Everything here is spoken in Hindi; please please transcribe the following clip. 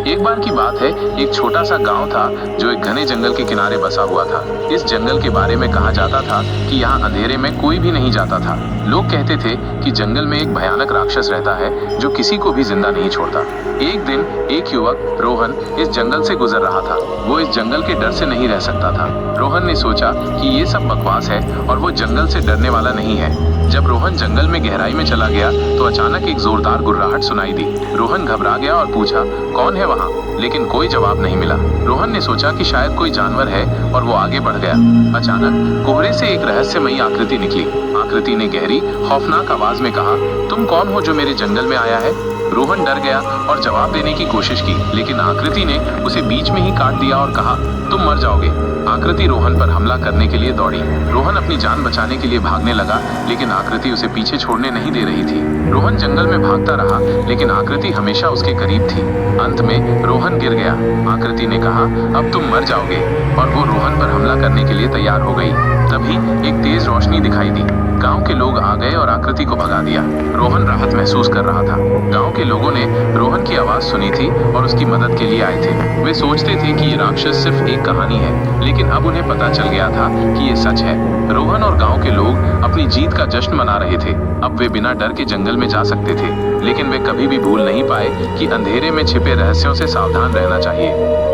एक बार की बात है, एक छोटा सा गांव था जो एक घने जंगल के किनारे बसा हुआ था। इस जंगल के बारे में कहा जाता था कि यहाँ अंधेरे में कोई भी नहीं जाता था। लोग कहते थे कि जंगल में एक भयानक राक्षस रहता है जो किसी को भी जिंदा नहीं छोड़ता। एक दिन एक युवक रोहन इस जंगल से गुजर रहा था। वो इस जंगल के डर से नहीं रह सकता था। रोहन ने सोचा कि ये सब बकवास है और वो जंगल से डरने वाला नहीं है। जब रोहन जंगल में गहराई में चला गया तो अचानक एक जोरदार गुर्राहट सुनाई दी। रोहन घबरा गया और पूछा, कौन है वहाँ? लेकिन कोई जवाब नहीं मिला। रोहन ने सोचा कि शायद कोई जानवर है और वो आगे बढ़ गया। अचानक कोहरे से एक रहस्यमयी आकृति निकली। आकृति ने गहरी खौफनाक आवाज में कहा, तुम कौन हो जो मेरे जंगल में आया है? रोहन डर गया और जवाब देने की कोशिश की, लेकिन आकृति ने उसे बीच में ही काट दिया और कहा, तुम मर जाओगे। आकृति रोहन पर हमला करने के लिए दौड़ी। रोहन अपनी जान बचाने के लिए भागने लगा, लेकिन आकृति उसे पीछे छोड़ने नहीं दे रही थी। रोहन जंगल में भागता रहा, लेकिन आकृति हमेशा उसके करीब थी। अंत में रोहन गिर गया। आकृति ने कहा, अब तुम मर जाओगे, और वो रोहन पर हमला करने के लिए तैयार हो गई। तभी एक तेज रोशनी दिखाई दी। गांव के लोग आ गए और आकृति को भगा दिया। रोहन राहत महसूस कर रहा था। गांव के लोगों ने रोहन की आवाज सुनी थी और उसकी मदद के लिए आए थे। वे सोचते थे कि ये राक्षस सिर्फ एक कहानी है, लेकिन अब उन्हें पता चल गया था कि ये सच है। रोहन और गांव के लोग अपनी जीत का जश्न मना रहे थे। अब वे बिना डर के जंगल में जा सकते थे, लेकिन वे कभी भी भूल नहीं पाए कि अंधेरे में छिपे रहस्यों से सावधान रहना चाहिए।